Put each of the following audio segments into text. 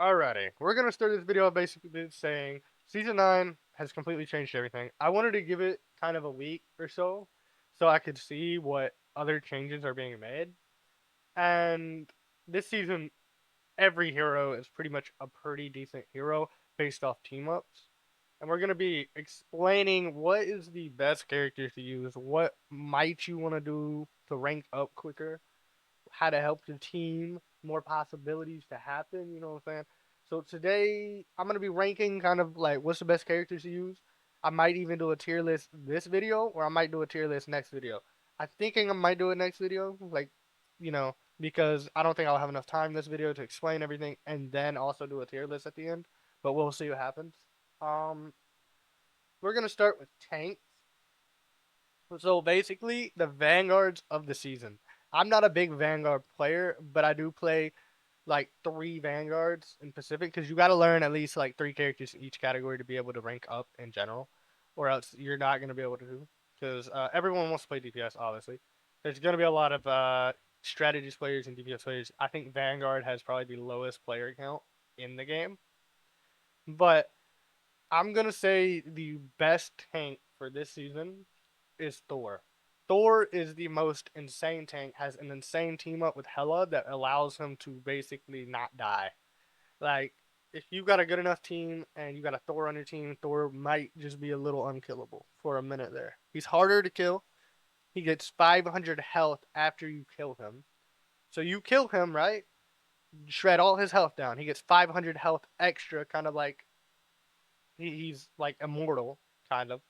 Alrighty, we're gonna start this video basically saying Season 9 has completely changed everything. I wanted to give it kind of a week or so I could see what other changes are being made. And this season, every hero is pretty much a pretty decent hero based off team ups. And we're gonna be explaining what is the best characters to use, what might you want to do to rank up quicker, how to help your team, more possibilities to happen. You know what I'm saying? So today I'm gonna be ranking kind of like what's the best characters to use. I might even do a tier list this video, or I might do a tier list next video. I'm thinking I might do it next video, like because I don't think I'll have enough time this video to explain everything and then also do a tier list at the end. But we'll see what happens. Um, we're gonna start with tanks. So basically, the vanguards of the season. I'm not a big Vanguard player, but I do play like three Vanguards in Pacific because you got to learn at least like three characters in each category to be able to rank up in general, or else you're not going to be able to do. Because everyone wants to play DPS, obviously. There's going to be a lot of strategist players and DPS players. I think Vanguard has probably the lowest player count in the game, but I'm gonna say the best tank for this season is Thor. Thor is the most insane tank, has an insane team up with Hela that allows him to basically not die. Like, if you got a good enough team and you got a Thor on your team, Thor might just be a little unkillable for a minute there. He's harder to kill. He gets 500 health after you kill him. So you kill him, right? Shred all his health down. He gets 500 health extra, kind of like he's like immortal, kind of.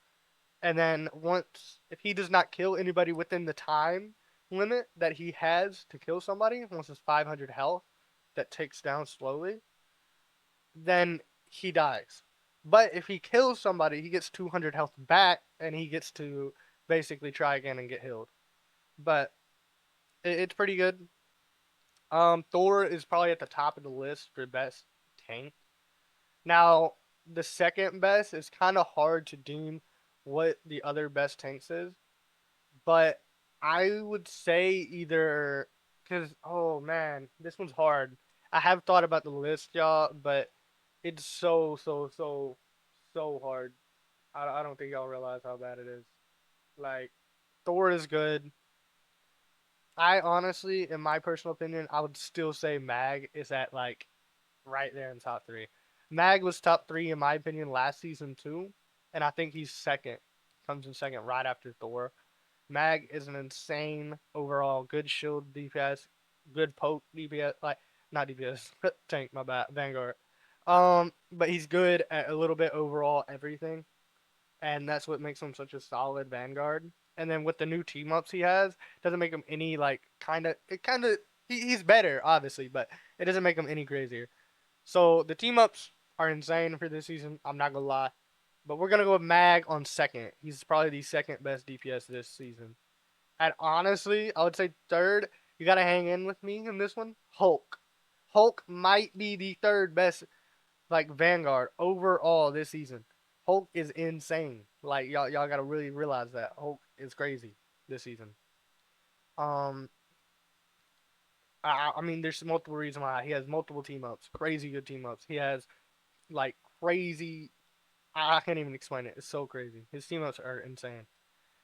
And then once, if he does not kill anybody within the time limit that he has to kill somebody, once it's 500 health that takes down slowly, then he dies. But if he kills somebody, he gets 200 health back and he gets to basically try again and get healed. But it's pretty good. Thor is probably at the top of the list for best tank. Now, the second best is kind of hard to deem what the other best tanks is, but I would say either because oh man, this one's hard. I have thought about the list, y'all, but it's so hard. I don't think y'all realize how bad it is. Like Thor is good. I honestly, in my personal opinion, I would still say Mag is at like right there in top three. Mag was top three in my opinion last season too, and I think he's second. Comes in second right after Thor. Mag is an insane overall good shield DPS, good poke DPS, like not DPS tank. My bad, Vanguard. But he's good at a little bit overall everything, and that's what makes him such a solid Vanguard. And then with the new team ups he has, doesn't make him any like kind of he's better obviously, but it doesn't make him any crazier. So the team ups are insane for this season. I'm not gonna lie, but we're gonna go with Mag on second. He's probably the second best DPS this season. And honestly, I would say third. You gotta hang in with me in this one. Hulk. Hulk might be the third best like Vanguard overall this season. Hulk is insane. Like y'all gotta really realize that Hulk is crazy this season. Um, I mean, there's multiple reasons why he has multiple team ups, crazy good team ups. He has like crazy. I can't even explain it. It's so crazy. His team ups are insane,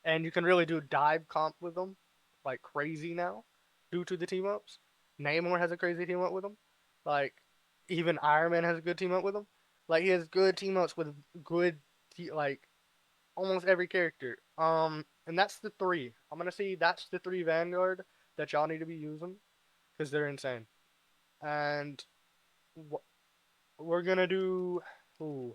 and you can really do dive comp with them, like crazy now, due to the team ups. Namor has a crazy team up with him. Like even Iron Man has a good team up with him. Like he has good team ups with good like almost every character. And that's the three. I'm gonna say that's the three Vanguard that y'all need to be using because they're insane. And we're gonna do. Ooh,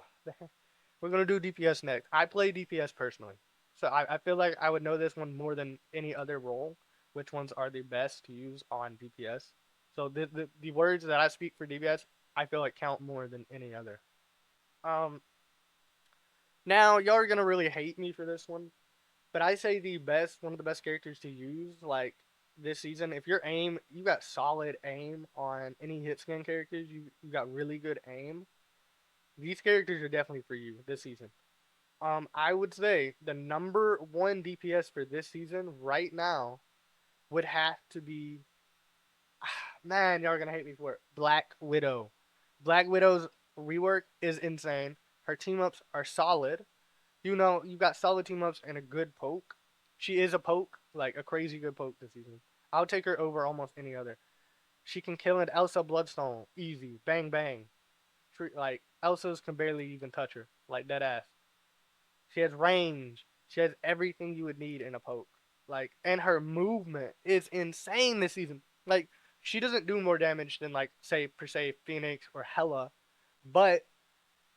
we're gonna do DPS next. I play DPS personally, so I feel like I would know this one more than any other role. Which ones are the best to use on DPS? So the words that I speak for DPS, I feel like count more than any other. Um, Now y'all are gonna really hate me for this one, but I say one of the best characters to use like this season. If your aim, you got solid aim on any hit scan characters, you got really good aim. These characters are definitely for you this season. I would say the number one DPS for this season right now would have to be man, y'all are gonna hate me for it. Black Widow. Black Widow's rework is insane. Her team ups are solid. You know, you got solid team ups and a good poke. She is a poke, like a crazy good poke this season. I'll take her over almost any other. She can kill an Elsa Bloodstone easy, bang bang. Like Elsa's can barely even touch her, like dead ass. She has range. She has everything you would need in a poke. Like, and her movement is insane this season. Like, she doesn't do more damage than like say per se Phoenix or Hela, but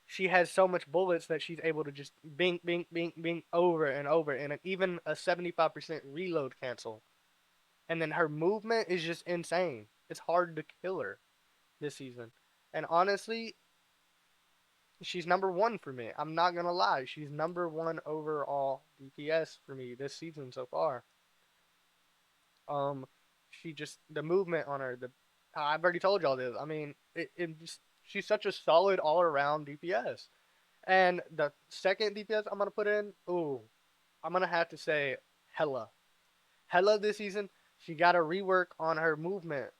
she has so much bullets that she's able to just bink, bink, bink, bink over and over, and even a 75% reload cancel. And then her movement is just insane. It's hard to kill her this season. And honestly, she's number one for me. I'm not gonna lie. She's number one overall DPS for me this season so far. Um, she just the movement on her. The I've already told y'all this. I mean, it just she's such a solid all around DPS. And the second DPS I'm gonna put in, ooh, I'm gonna have to say Hela. Hela this season, she got a rework on her movement.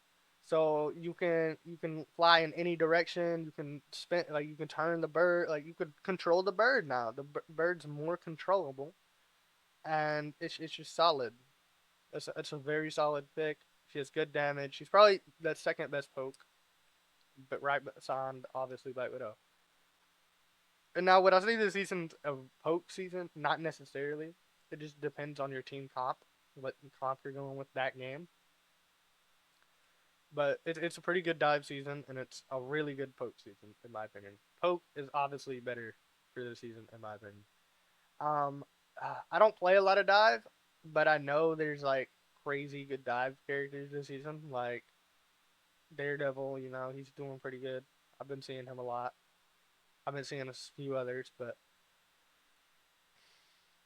So you can fly in any direction. You can spin like you can turn the bird like you could control the bird now. The bird's more controllable, and it's just solid. It's a very solid pick. She has good damage. She's probably the second best poke, but right behind obviously Black Widow. And now, would I say this season's a poke season? Not necessarily. It just depends on your team comp, what comp you're going with that game. But it's a pretty good dive season, and it's a really good poke season, in my opinion. Poke is obviously better for this season, in my opinion. Um, I don't play a lot of dive, but I know there's like crazy good dive characters this season, like Daredevil. You know, he's doing pretty good. I've been seeing him a lot. I've been seeing a few others, but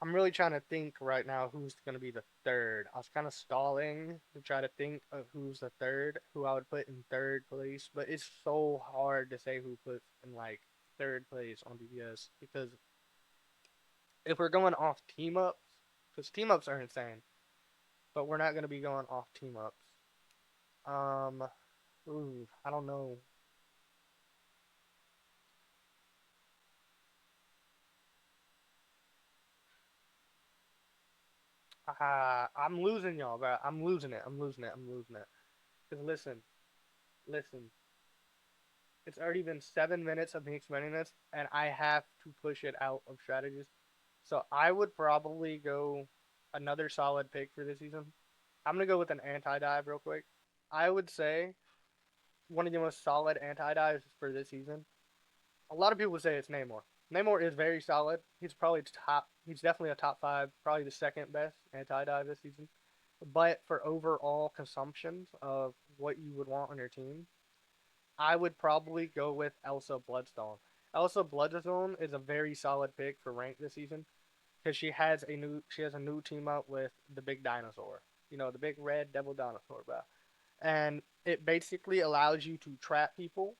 I'm really trying to think right now who's going to be the third. I was kind of stalling to try to think of who's the third, who I would put in third place, but it's so hard to say who puts in like third place on DPS because if we're going off team ups, because team ups are insane, but we're not going to be going off team ups. Um, I don't know. I'm losing y'all, bro. I'm losing it. I'm losing it. I'm losing it. Because listen, it's already been 7 minutes of me explaining this, and I have to push it out of strategist. So I would probably go another solid pick for this season. I'm gonna go with an anti dive real quick. I would say one of the most solid anti dives for this season. A lot of people say it's Namor. Namor is very solid. He's probably top. He's definitely a top five, probably the second best anti dive this season. But for overall consumptions of what you would want on your team, I would probably go with Elsa Bloodstone. Elsa Bloodstone is a very solid pick for rank this season because she has a new team up with the big dinosaur. You know, the big red devil dinosaur, bro. And it basically allows you to trap people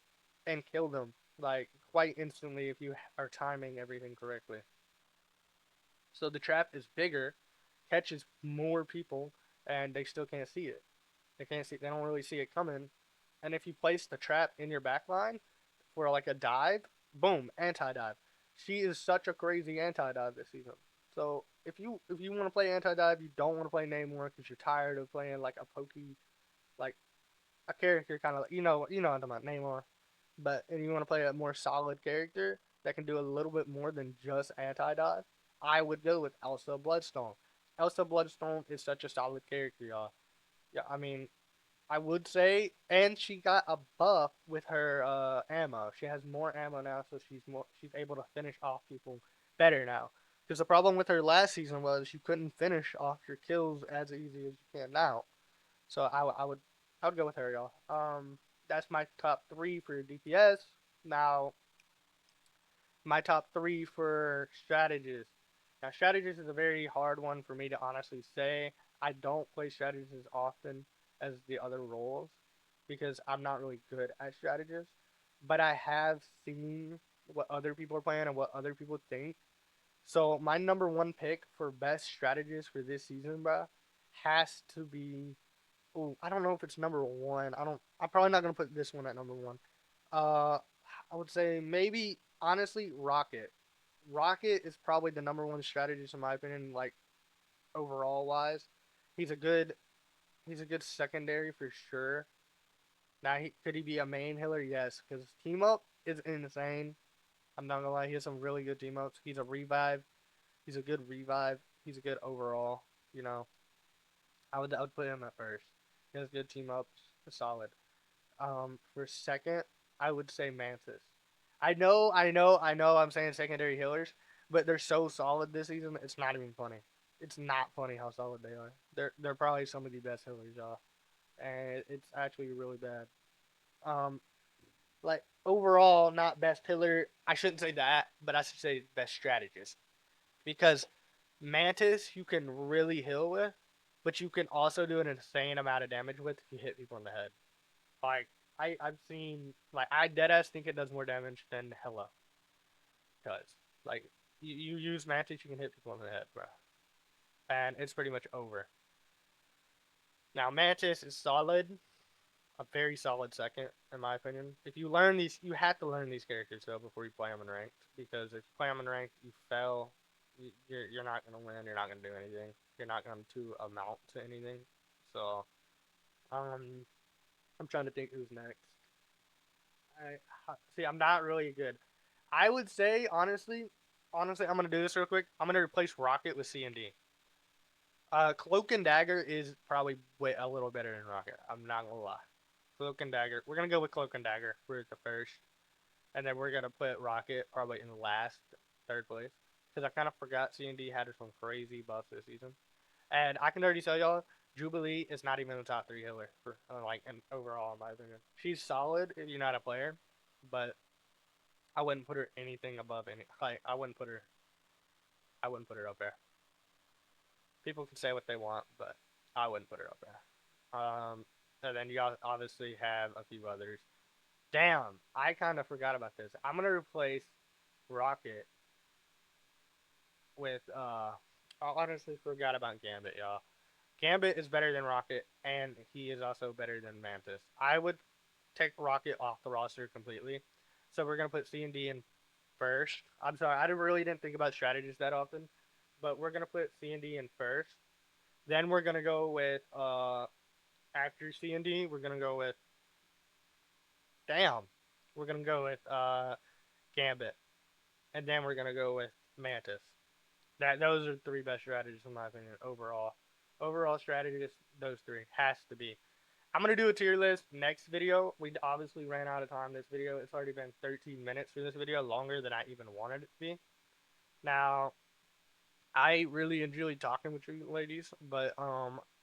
and kill them like quite instantly if you are timing everything correctly. So the trap is bigger, catches more people, and they still can't see it. They don't really see it coming. And if you place the trap in your back line for like a dive, boom, anti dive. She is such a crazy anti dive this season. So if you want to play anti dive, you don't want to play Namor because you're tired of playing like a pokey like a character kind of you know what I'm talking about Namor, but and you want to play a more solid character that can do a little bit more than just anti dive. I would go with Elsa Bloodstone. Elsa Bloodstone is such a solid character, y'all. Yeah, I mean, I would say, and she got a buff with her ammo. She has more ammo now, so she's able to finish off people better now. Because the problem with her last season was you couldn't finish off your kills as easy as you can now. So I would go with her, y'all. That's my top three for DPS. Now my top three for strategists. Now, strategist is a very hard one for me to honestly say. I don't play strategist as often as the other roles because I'm not really good at strategist. But I have seen what other people are playing and what other people think. So my number one pick for best strategist for this season, bro, has to be. Oh, I don't know if it's number one. I'm probably not gonna put this one at number one. Uh, I would say maybe honestly Rocket. Rocket is probably the number one strategist in my opinion. Like overall wise, he's a good he's a good secondary for sure. Now, could he be a main healer? Yes, because team up is insane. I'm not gonna lie, he has some really good team ups. He's a revive. He's a good revive. He's a good overall. You know, I would put him at first. He has good team ups. Solid. For second, I would say Mantis. I know. I'm saying secondary healers, but they're so solid this season. It's not even funny. It's not funny how solid they are. They're probably some of the best healers, y'all, and it's actually really bad. Um, like overall, not best healer. I shouldn't say that, but I should say best strategist because Mantis you can really heal with, but you can also do an insane amount of damage with if you hit people in the head. Like I've seen like I deadass think it does more damage than Hella does. Like you use Mantis, you can hit people in the head, bro, and it's pretty much over. Now Mantis is solid, a very solid second in my opinion. If you learn these, you have to learn these characters though before you play them in ranked because if you play them in ranked, you fail. You're not gonna win. You're not gonna do anything. You're not going to amount to anything. So um, I'm trying to think who's next. I see. I'm not really good. I would say honestly, I'm gonna do this real quick. I'm gonna replace Rocket with C and D. Cloak and Dagger is probably a little better than Rocket. I'm not gonna lie. Cloak and Dagger. We're gonna go with Cloak and Dagger for the first, and then we're gonna put Rocket probably in the last, third place, because I kind of forgot C and D had some crazy buffs this season, and I can already tell y'all Jubilee is not even the top three healer for like and overall in my opinion. She's solid if you're not a player, but I wouldn't put her anything above any. Like I wouldn't put her up there. People can say what they want, but I wouldn't put her up there. And then you obviously have a few others. Damn, I kind of forgot about this. I'm gonna replace Rocket with I honestly forgot about Gambit, y'all. Gambit is better than Rocket, and he is also better than Mantis. I would take Rocket off the roster completely. So we're gonna put C and D in first. I'm sorry, I really didn't think about strategies that often, but we're gonna put C and D in first. Then we're gonna go with after C and D, we're gonna go with damn. We're gonna go with Gambit, and then we're gonna go with Mantis. Those are three best strategies in my opinion overall. Overall strategies, those three has to be. I'm gonna do a tier list next video. We obviously ran out of time this video. It's already been 13 minutes for this video, longer than I even wanted it to be. Now, I really enjoyed talking with you ladies, but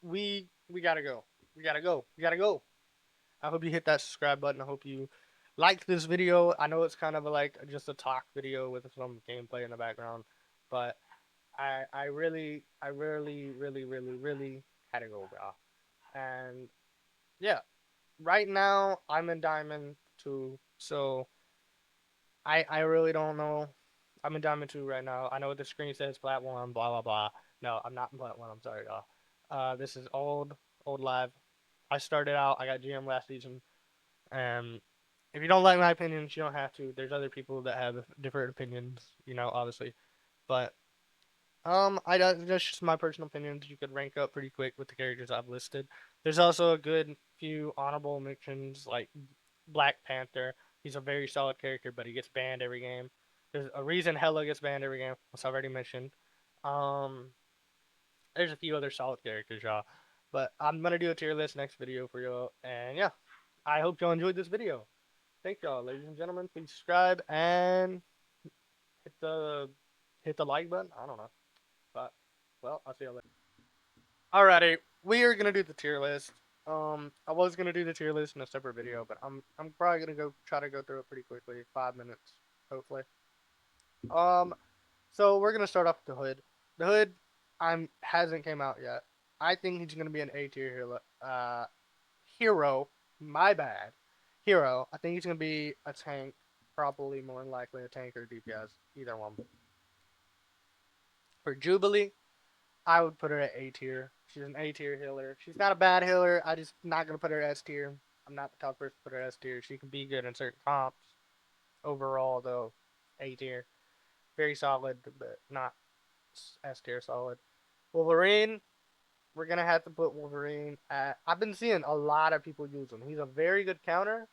we gotta go. We gotta go. We gotta go. I hope you hit that subscribe button. I hope you liked this video. I know it's kind of like just a talk video with some gameplay in the background, but I really had to go, bro. And yeah, right now I'm in Diamond 2, so I really don't know. I'm in Diamond 2 right now. I know what the screen says, Plat 1, blah blah blah. No, I'm not in Plat 1. I'm sorry, y'all. This is old live. I started out. I got GM last season, and if you don't like my opinions, you don't have to. There's other people that have different opinions, obviously. But that's just my personal opinions. You could rank up pretty quick with the characters I've listed. There's also a good few honorable mentions like Black Panther. He's a very solid character, but he gets banned every game. There's a reason Hella gets banned every game, as I already mentioned. Um, there's a few other solid characters, y'all. But I'm gonna do a tier list next video for y'all. And yeah, I hope y'all enjoyed this video. Thank y'all, ladies and gentlemen. Please subscribe and hit the hit the like button. I don't know, but well, I'll see you later. Alrighty, we are gonna do the tier list. I was gonna do the tier list in a separate video, but I'm probably gonna try to go through it pretty quickly, 5 minutes, hopefully. Um, so we're gonna start off with the hood. The hood, hasn't came out yet. I think he's gonna be an A tier hero. Hero, my bad. Hero. I think he's gonna be a tank, probably more than likely a tank or DPS, either one. For Jubilee, I would put her at A tier. She's an A tier healer. She's not a bad healer. I just not gonna put her S tier. I'm not the top person to put her S tier. She can be good in certain comps. Overall, though, A tier. Very solid, but not S tier solid. Wolverine, we're gonna have to put Wolverine at. I've been seeing a lot of people use him. He's a very good counter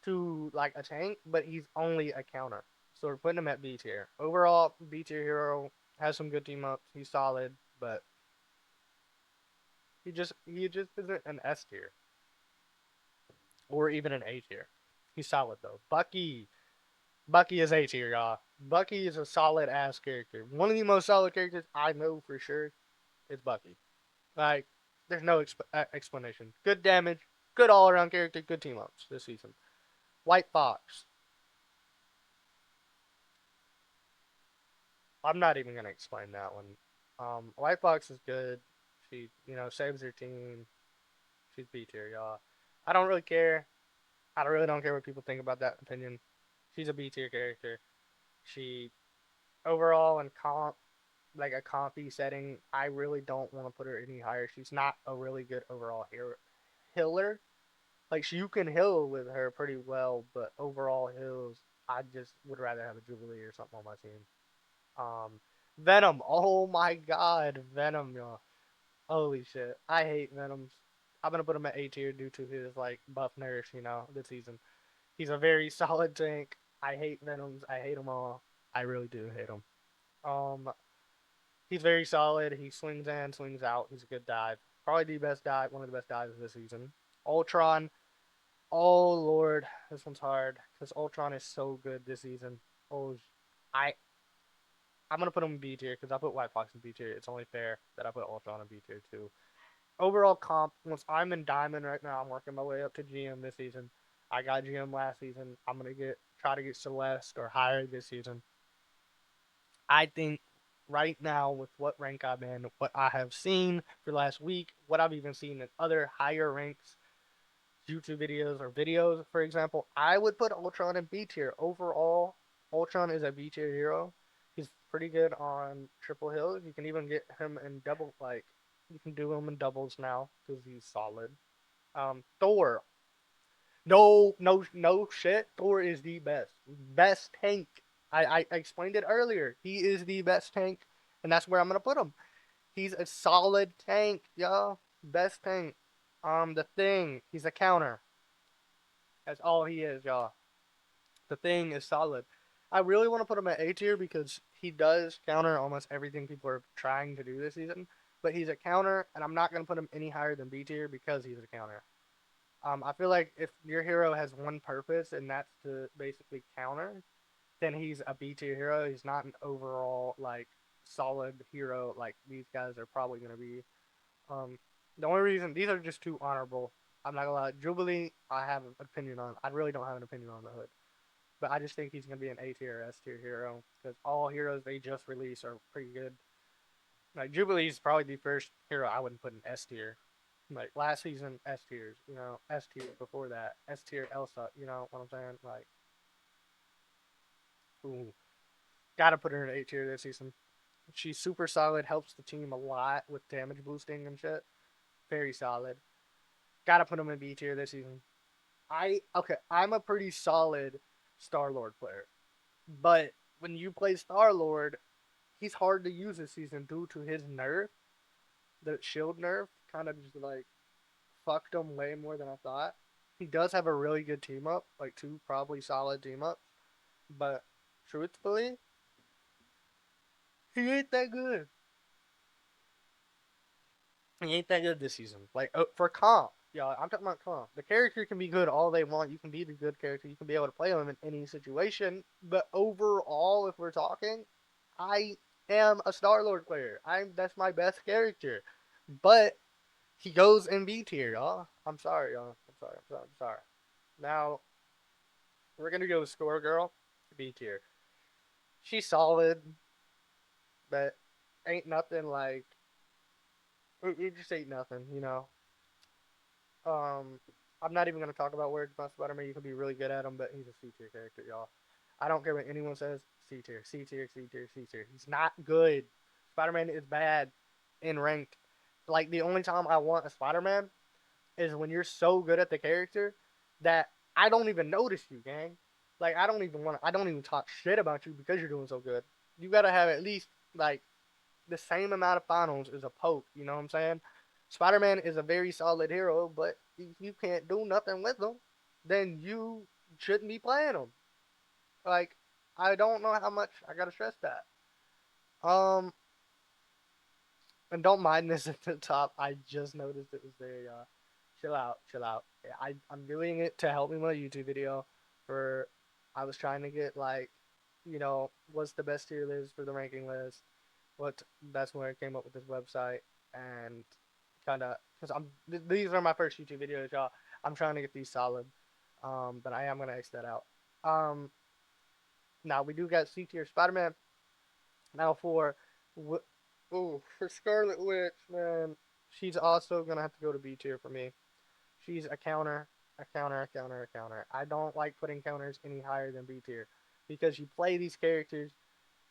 to like a tank, but he's only a counter. So we're putting him at B tier. Overall, B tier hero has some good team ups. He's solid, but he just isn't an S tier or even an A tier. He's solid though. Bucky is A tier, y'all. Bucky is a solid ass character. One of the most solid characters I know for sure is Bucky. Like, there's no explanation. Good damage, good all around character, good team ups this season. White Fox. I'm not even gonna explain that one. White Fox is good. She, saves her team. She's B tier, y'all. I don't really care. I really don't care what people think about that opinion. She's a B tier character. She overall in comp, like a compy setting, I really don't want to put her any higher. She's not a really good overall hero healer. Like you can heal with her pretty well, but overall heals, I just would rather have a Jubilee or something on my team. Um, Venom. Oh my God, Venom, y'all. Holy shit, I hate Venoms. I'm gonna put him at A tier due to his like buff nerfs, this season. He's a very solid tank. I hate Venoms. I hate them all. I really do hate them. Um, he's very solid. He swings in, swings out. He's a good dive. Probably the best dive, one of the best dives this season. Ultron. Oh Lord, this one's hard because Ultron is so good this season. Oh, I I'm gonna put him in B tier because I put White Fox in B tier. It's only fair that I put Ultron in B tier too. Overall comp, once I'm in Diamond right now, I'm working my way up to GM this season. I got GM last season. I'm gonna try to get Celeste or higher this season. I think right now with what rank I'm in, what I have seen for last week, what I've even seen in other higher ranks, YouTube videos or videos, for example, I would put Ultron in B tier. Overall, Ultron is a B tier hero. He's pretty good on triple hills. You can even get him in double, like, you can do him in doubles now because he's solid. Thor. No, no, no shit. Thor is the best. Best tank. I explained it earlier. He is the best tank, and that's where I'm going to put him. He's a solid tank, y'all. Best tank. The Thing. He's a counter. That's all he is, y'all. The Thing is solid. I really want to put him at A tier because he does counter almost everything people are trying to do this season. But he's a counter, and I'm not going to put him any higher than B tier because he's a counter. I feel like if your hero has one purpose and that's to basically counter, then he's a B tier hero. He's not an overall like solid hero like these guys are probably going to be. Um, the only reason these are just too honorable. I'm not gonna lie. Jubilee, I have an opinion on. I really don't have an opinion on the hood, but I just think he's gonna be an A tier, S tier hero because all heroes they just release are pretty good. Like Jubilee is probably the first hero I wouldn't put in S tier. Like last season, S tiers, S tier before that, S tier Elsa, you know what I'm saying? Like, ooh, gotta put her in A tier this season. She's super solid, helps the team a lot with damage boosting and shit. Very solid. Gotta put him in B tier this season. I'm a pretty solid Star Lord player, but when you play Star Lord, he's hard to use this season due to his nerf. The shield nerf kind of just like fucked him way more than I thought. He does have a really good team up, like two probably solid team ups, but truthfully, he ain't that good. He ain't that good this season. Like for comp, y'all, I'm talking about comp. The character can be good all they want. You can be the good character. You can be able to play him in any situation. But overall, if we're talking, I am a Star Lord player. That's my best character. But he goes in B tier, y'all. I'm sorry, y'all. I'm sorry. Now we're gonna go with Score Girl, B tier. She's solid, but ain't nothing like it just ain't nothing. Um, I'm not even gonna talk about words about Spider-Man. You can be really good at him, but he's a C tier character, y'all. I don't care what anyone says. C tier, C tier, C tier, C tier. He's not good. Spider-Man is bad in ranked. Like the only time I want a Spider-Man is when you're so good at the character that I don't even notice you, gang. Like I don't even talk shit about you because you're doing so good. You gotta have at least like the same amount of finals as a poke. You know what I'm saying? Spider-Man is a very solid hero, but if you can't do nothing with him, then you shouldn't be playing him. Like I don't know how much I gotta stress that. Um, and don't mind this at the top. I just noticed it was there, y'all. Chill out, chill out. I'm doing it to help me with a YouTube video. For I was trying to get like, what's the best tier list for the ranking list. What That's where I came up with this website and kind of because these are my first YouTube videos, y'all. I'm trying to get these solid. But I am gonna X that out. Um, Now we do got C tier Spider Man. Now for Scarlet Witch, man, she's also gonna have to go to B tier for me. She's a counter, a counter, a counter, a counter. I don't like putting counters any higher than B tier because you play these characters,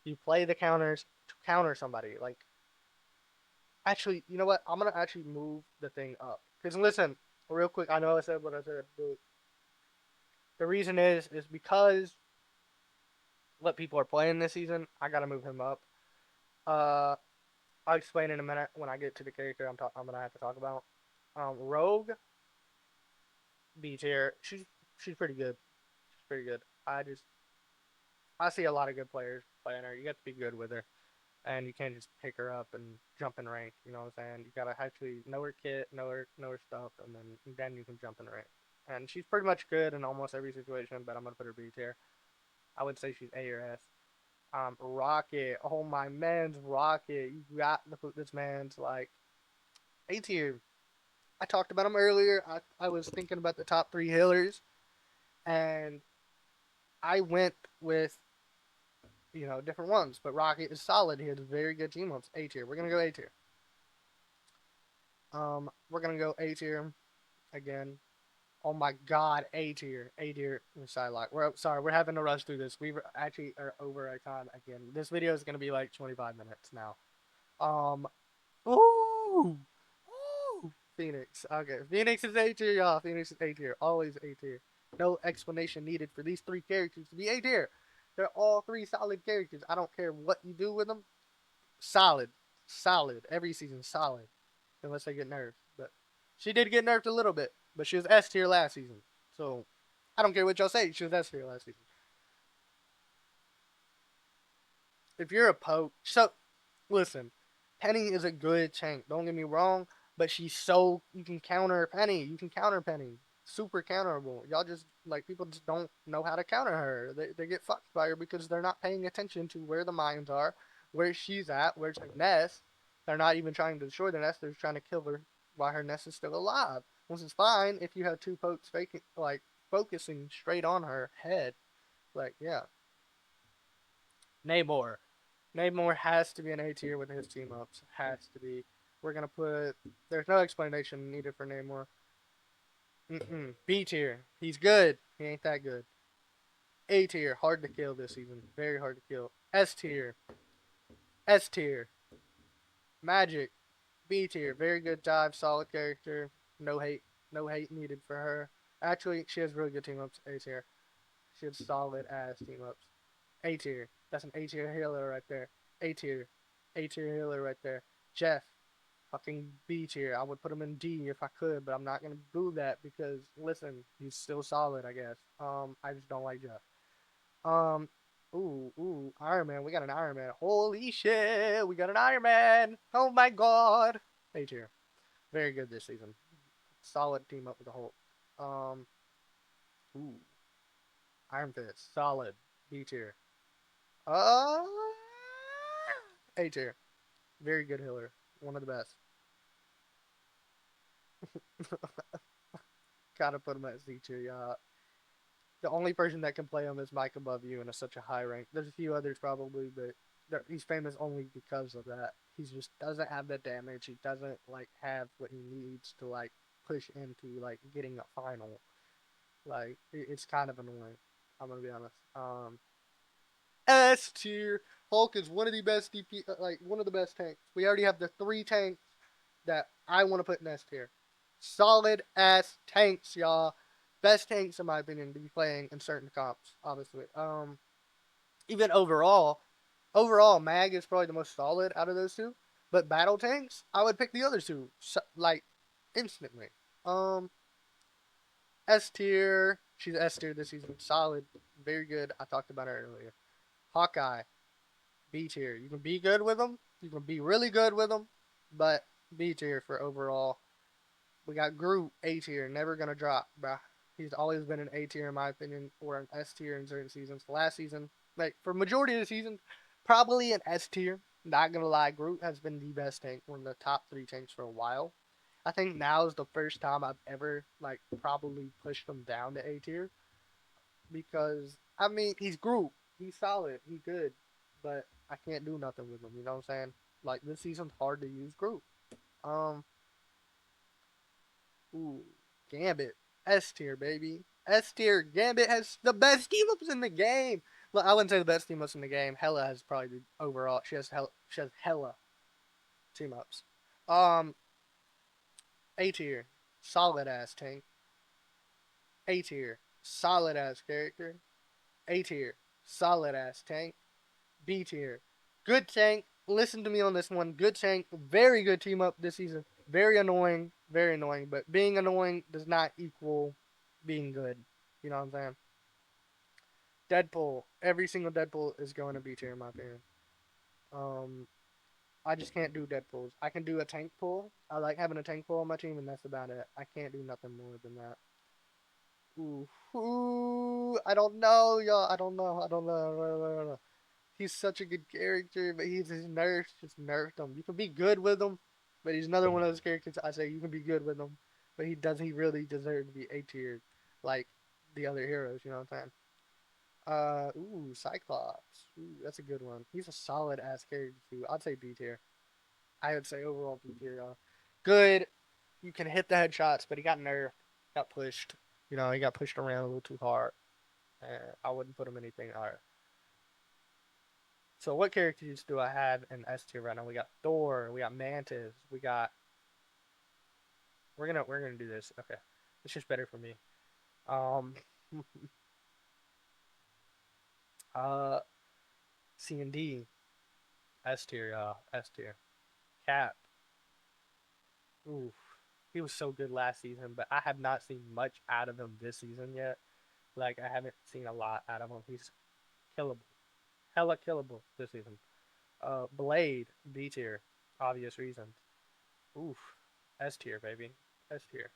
you play the counters to counter somebody. Like, actually, you know what? I'm gonna actually move the thing up because listen, real quick. I know I said what I said, but the reason is because what people are playing this season. I gotta move him up. Uh, I'll explain in a minute when I get to the character I'm gonna have to talk about. Rogue B tier. She's pretty good. She's pretty good. I see a lot of good players playing her. You got to be good with her, and you can't just pick her up and jump in rank. You know what I'm saying? You gotta actually know her kit, know her stuff, and then you can jump in rank. And she's pretty much good in almost every situation, but I'm gonna put her B tier. I would say she's A or S. Rocket. Oh my man's Rocket. You got to put this man's like A tier. I talked about him earlier. I was thinking about the top three healers, and I went with different ones. But Rocket is solid. He has very good team ups. A tier. We're gonna go A tier. We're gonna go A tier again. Oh my God, A tier Psylocke. We're having to rush through this. We actually are over our time again. This video is gonna be like 25 minutes now. Um, ooh, ooh, Phoenix. Okay, Phoenix is A tier, y'all. Phoenix is A tier. Always A tier. No explanation needed for these three characters to be A tier. They're all three solid characters. I don't care what you do with them. Solid, solid. Every season, solid. Unless they get nerfed, but she did get nerfed a little bit. But she was S tier last season, so I don't care what y'all say. She was S tier last season. If you're a poke, so listen, Penny is a good tank. Don't get me wrong, but you can counter Penny. You can counter Penny. Super counterable. Y'all just like people just don't know how to counter her. They get fucked by her because they're not paying attention to where the mines are, where she's at, where's her nest. They're not even trying to destroy the nest. They're trying to kill her while her nest is still alive. Which is fine if you have two pokes faking like focusing straight on her head. Like yeah, Namor. Namor has to be an A tier with his team ups. Has to be. We're gonna put. There's no explanation needed for Namor. B tier. He's good. He ain't that good. A tier. Hard to kill this season. Very hard to kill. S tier. S tier. Magic. B tier. Very good dive. Solid character. No hate. No hate needed for her. Actually, she has really good team ups. A tier. She has solid ass team ups. A tier. That's an A tier healer right there. A tier. A tier healer right there. Jeff. Fucking B tier. I would put him in D if I could, but I'm not gonna do that because listen, he's still solid, I guess. I just don't like Jeff. Um, Iron Man. We got an Iron Man. Holy shit, we got an Iron Man. Oh my God. A tier. Very good this season. Solid team up with the Hulk. Um, ooh, Iron Fist. Solid. B tier. Uh, A tier. Very good healer. One of the best. Gotta put him at C tier, yeah. The only person that can play him is Mike above you and is such a high rank. There's a few others probably, but he's famous only because of that. He just doesn't have the damage. He doesn't like have what he needs to like push into like getting a final. Like it's kind of annoying. I'm gonna be honest. S tier. Hulk is one of the best DP, like one of the best tanks. We already have the three tanks that I want to put in S tier. Solid ass tanks, y'all. best tanks in my opinion to be playing in certain comps. Obviously, even overall, Mag is probably the most solid out of those two. But battle tanks, I would pick the other two like instantly. Um, S tier, she's S tier this season, solid, very good. I talked about her earlier. Hawkeye, B tier. You can be good with them, you can be really good with them, but B tier for overall. We got Groot, A tier, never gonna drop, bruh. He's always been an A tier in my opinion, or an S tier in certain seasons. Last season, like for majority of the season, probably an S tier. Not gonna lie, Groot has been the best tank, one of the top 3 tanks for a while. I think now is the first time I've ever like probably pushed him down to A tier because I mean he's Groot, he's solid, he's good, but I can't do nothing with him. You know what I'm saying? Like this season's hard to use Groot. Um, Ooh, Gambit. S tier, baby. S tier. Gambit has the best team ups in the game. Well, I wouldn't say the best team ups in the game. Hella has probably the overall. She has hella team ups. Um, A tier. Solid ass tank. A tier. Solid ass character. A tier. Solid ass tank. B tier. Good tank. Listen to me on this one. Good tank. Very good team up this season. Very annoying. Very annoying. But being annoying does not equal being good. You know what I'm saying? Deadpool. Every single Deadpool is going to B tier in my opinion. Um, I just can't do Deadpools. I can do a tank pull. I like having a tank pull on my team, and that's about it. I can't do nothing more than that. Ooh, I don't know, y'all. I don't know. I don't know. I don't know. He's such a good character, but he's his nerfs just nerfed him. You can be good with him, but he's another one of those characters I say you can be good with him, but he really deserve to be A tier, like the other heroes. You know what I'm saying? Cyclops. Ooh, that's a good one. He's a solid ass character too. I'd say B tier. I would say overall B tier. Good. You can hit the headshots, but he got nerfed, got pushed. You know, he got pushed around a little too hard. I wouldn't put him anything higher. So what characters do I have in S tier right now? We got Thor, we got Mantis, we got. We're gonna do this. Okay, it's just better for me. Um, uh, C and D, S tier, S tier. Cap. Oof, he was so good last season, but I have not seen much out of him this season yet. Like I haven't seen a lot out of him. He's killable, hella killable this season. Blade, B tier, obvious reasons. Oof, S tier, baby, S tier.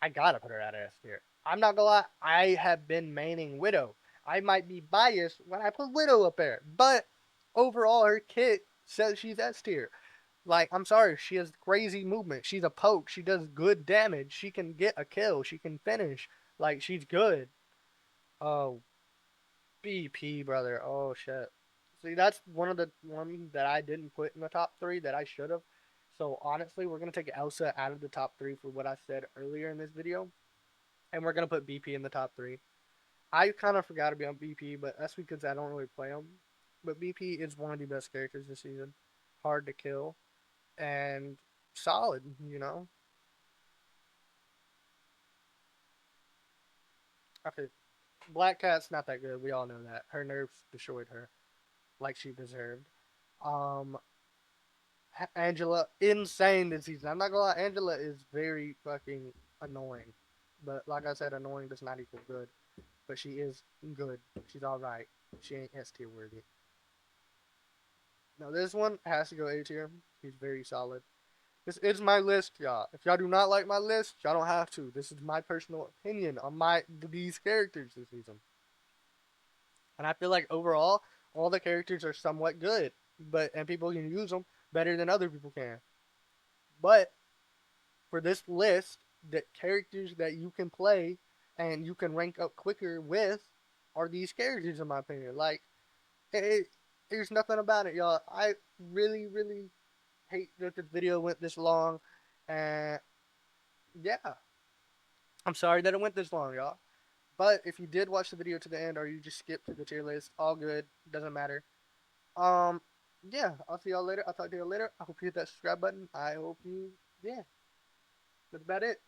I gotta put her at S tier. I'm not gonna lie, I have been maining Widow. I might be biased when I put Widow up there, but overall, her kit says she's S tier. Like, I'm sorry, she has crazy movement. She's a poke. She does good damage. She can get a kill. She can finish. Like, she's good. Oh, BP, brother. Oh, shit. See, that's one of the ones that I didn't put in the top 3 that I should have. So, honestly, we're going to take Elsa out of the top 3 for what I said earlier in this video. And we're going to put BP in the top 3. I kind of forgot to be on BP, but that's because I don't really play him. But BP is one of the best characters this season. Hard to kill. And solid, you know? Okay, Black Cat's not that good. We all know that. Her nerfs destroyed her like she deserved. Um, Angela, insane this season. I'm not gonna lie, Angela is very fucking annoying. But like I said, annoying does not equal good. But she is good. She's alright. She ain't S tier worthy. Now this one has to go A tier. He's very solid. This is my list, y'all. If y'all do not like my list, y'all don't have to. This is my personal opinion on these characters this season. And I feel like overall, all the characters are somewhat good, and people can use them better than other people can. But for this list, the characters that you can play and you can rank up quicker with are these characters, in my opinion. Like, there's nothing about it, y'all. I really, really hate that this video went this long, and yeah, I'm sorry that it went this long, y'all. But if you did watch the video to the end, or you just skipped to the tier list, all good, doesn't matter. Um, yeah, I'll see y'all later. I'll talk to you later. I hope you hit that subscribe button. I hope you, yeah, that's about it.